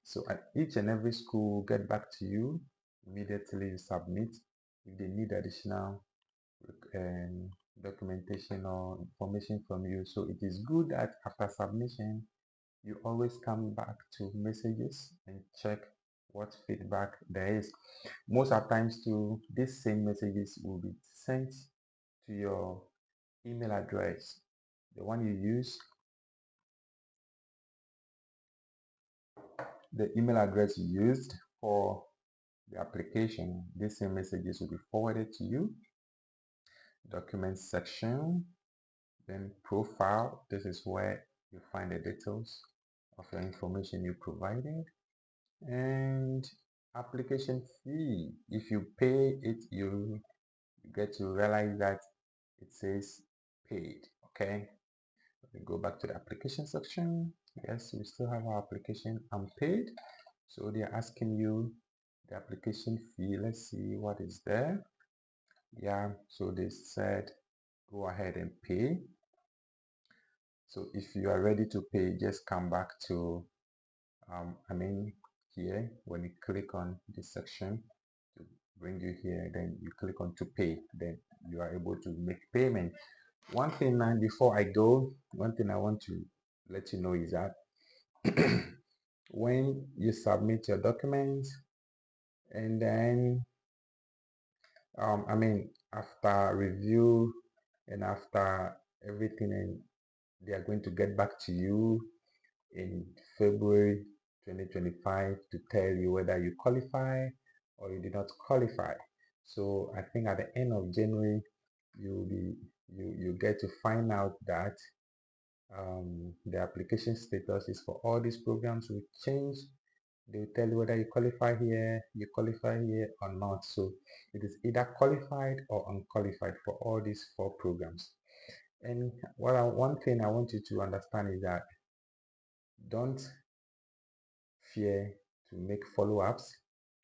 So at each and every school will get back to you immediately you submit if they need additional documentation or information from you. So it is good that after submission, you always come back to messages and check what feedback there is. Most of times too, these same messages will be sent to your email address, the one you use, the email address you used for the application. These same messages will be forwarded to you. Documents section, then profile. This is where you find the details of your information you provided. And application fee. If you pay it, you get to realize that it says paid. Okay, we go back to the application section. Yes, we still have our application unpaid. So they are asking you the application fee. Let's see what is there. Yeah, so they said go ahead and pay. So if you are ready to pay, just come back to here when you click on this section to bring you here, then you click on to pay, then you are able to make payment. One thing now before I go, one thing I want to let you know is that when you submit your documents and then after review and after everything, and they are going to get back to you in February 2025 to tell you whether you qualify or you did not qualify. So I think at the end of January, you get to find out that the application status is for all these programs will change. They will tell you whether you qualify here or not. So it is either qualified or unqualified for all these 4 programs. And one thing I want you to understand is that don't fear to make follow-ups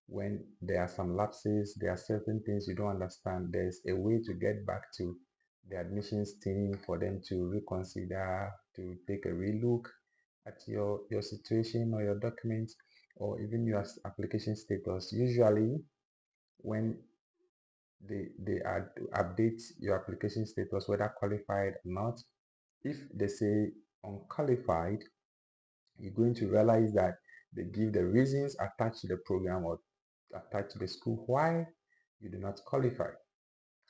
when there are some lapses, there are certain things you don't understand. There's a way to get back to the admissions team for them to reconsider, to take a relook at your situation or your documents or even your application status. Usually when they update your application status, whether qualified or not, if they say unqualified, you're going to realize that they give the reasons attached to the program or attached to the school why you do not qualify.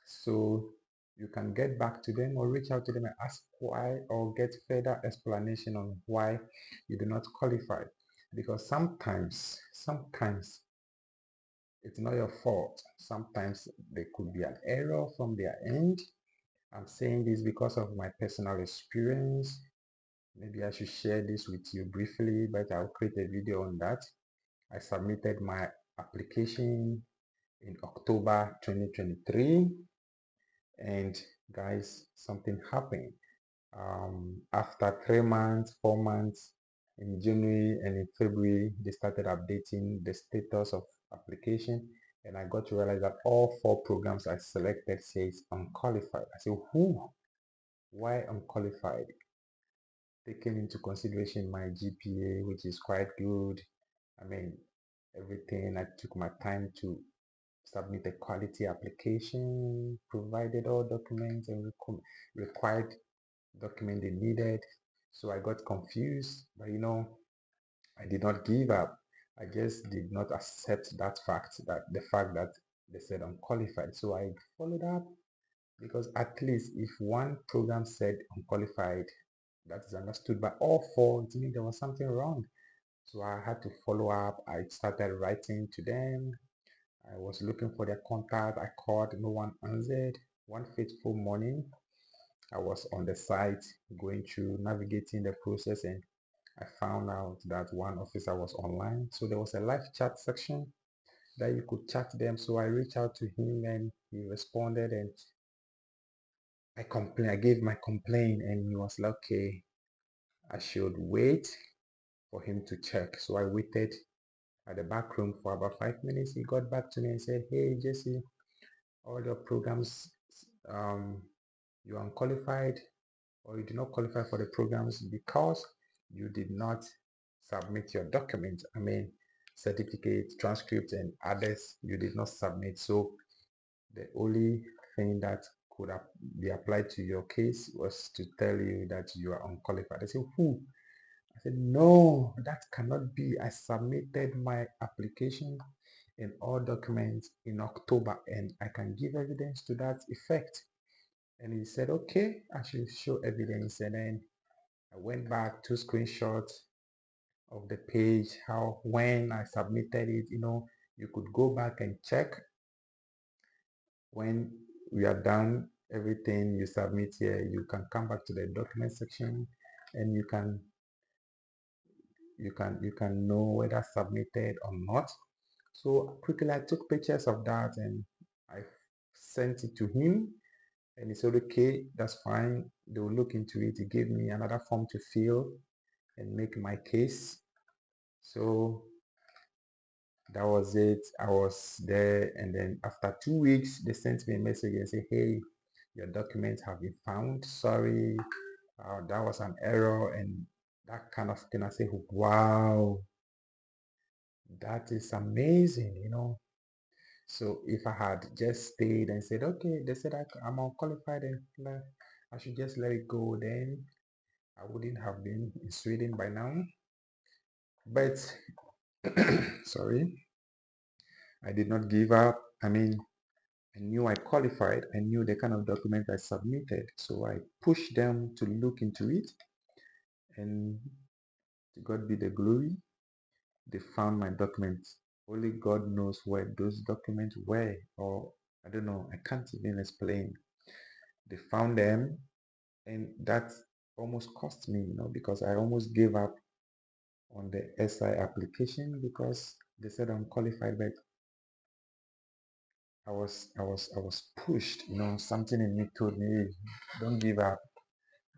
So you can get back to them or reach out to them and ask why or get further explanation on why you do not qualify. because sometimes it's not your fault. Sometimes there could be an error from their end. I'm saying this because of my personal experience. Maybe I should share this with you briefly, but I'll create a video on that. I submitted my application in October 2023, and guys, something happened. After 3 months, 4 months, in January and in February, they started updating the status of application, and I got to realize that all 4 programs I selected says unqualified. I said, who? Why unqualified? Taking into consideration my GPA, which is quite good. I mean, everything. I took my time to submit a quality application, provided all documents and required document they needed. So I got confused, but I did not give up. I just did not accept that fact, that the fact that they said unqualified. So I followed up, because at least if one program said unqualified, that is understood by all 4, it means there was something wrong. So I had to follow up. I started writing to them. I was looking for their contact. I called, no one answered. One fateful morning, I was on the site going through navigating the process, and I found out that one officer was online. So there was a live chat section that you could chat them. So I reached out to him and he responded, and I gave my complaint, and he was like, okay, I should wait for him to check. So I waited at the back room for about 5 minutes. He got back to me and said, hey Jesse, all your programs, you are unqualified, or you do not qualify for the programs because you did not submit your documents. I mean, certificates, transcripts, and others you did not submit. So the only thing that could be applied to your case was to tell you that you are unqualified. I said, who? I said, no, that cannot be. I submitted my application and all documents in October, and I can give evidence to that effect. And he said, okay, I should show evidence. And then I went back to screenshots of the page, how when I submitted it, you could go back and check when we are done everything you submit here. You can come back to the document section, and you can know whether submitted or not. So quickly I took pictures of that and I sent it to him, and he said, okay, that's fine, they will look into it. He gave me another form to fill and make my case. So that was it. I was there, and then after 2 weeks they sent me a message and say, hey, your documents have been found, sorry, that was an error, and that kind of thing. I say, wow, that is amazing. So if I had just stayed and said, okay, they said I'm unqualified and I should just let it go, then I wouldn't have been in Sweden by now. But sorry, I did not give up. I mean, I knew I qualified. I knew the kind of document I submitted. So I pushed them to look into it. And to God be the glory, they found my documents. Only God knows where those documents were, or I don't know, I can't even explain. They found them, and that almost cost me, because I almost gave up on the SI application because they said I'm qualified, but I was pushed. Something in me told me, "Hey, don't give up.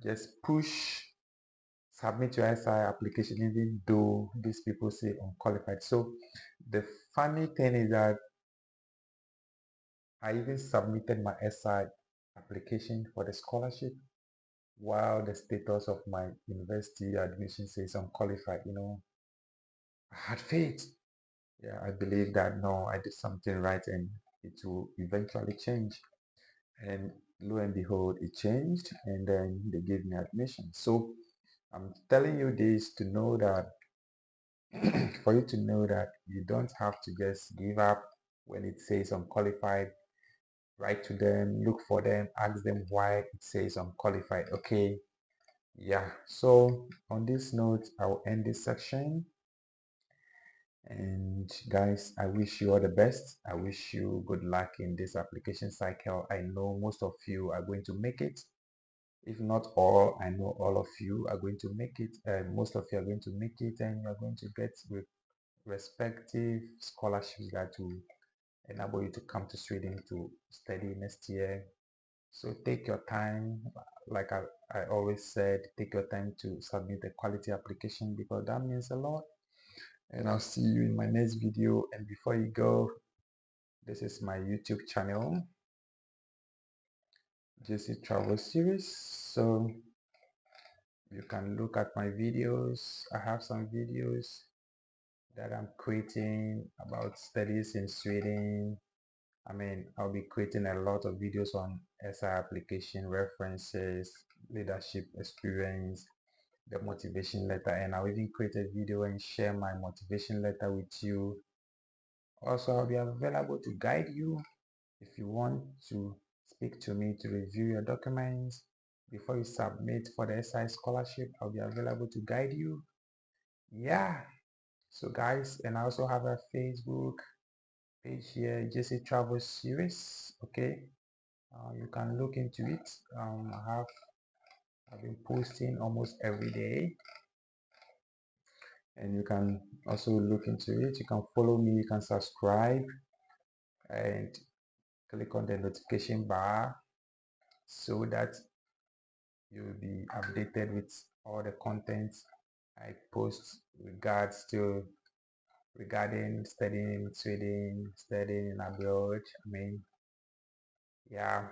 Just push, submit your SI application, even though these people say unqualified." So the funny thing is that I even submitted my SI application for the scholarship while the status of my university admission says unqualified. I had faith. Yeah, I believe that no, I did something right and it will eventually change. And lo and behold, it changed, and then they gave me admission. So I'm telling you this to know that for you to know that you don't have to just give up when it says unqualified. Write to them, look for them, ask them why it says unqualified. Okay, yeah. So on this note, I'll end this section. And guys, I wish you all the best. I wish you good luck in this application cycle. I know most of you are going to make it. If not all, I know all of you are going to make it, and most of you are going to make it, and you are going to get respective scholarships that will enable you to come to Sweden to study next year. So take your time, like I always said, take your time to submit a quality application because that means a lot. And I'll see you in my next video. And before you go, this is my YouTube channel, JC Travel Series. So you can look at my videos. I have some videos that I'm creating about studies in Sweden. I mean, I'll be creating a lot of videos on SI application references, leadership experience, the motivation letter, and I'll even create a video and share my motivation letter with you. Also, I'll be available to guide you if you want to speak to me to review your documents before you submit for the SI scholarship. I'll be available to guide you. Yeah. So guys, and I also have a Facebook page here, JC Travel Series. Okay. You can look into it. I've been posting almost every day, and you can also look into it. You can follow me, you can subscribe and click on the notification bar so that you'll be updated with all the content I post regarding studying in Sweden, studying in abroad. I mean, yeah.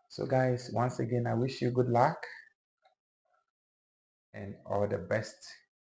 So guys, once again, I wish you good luck and all the best.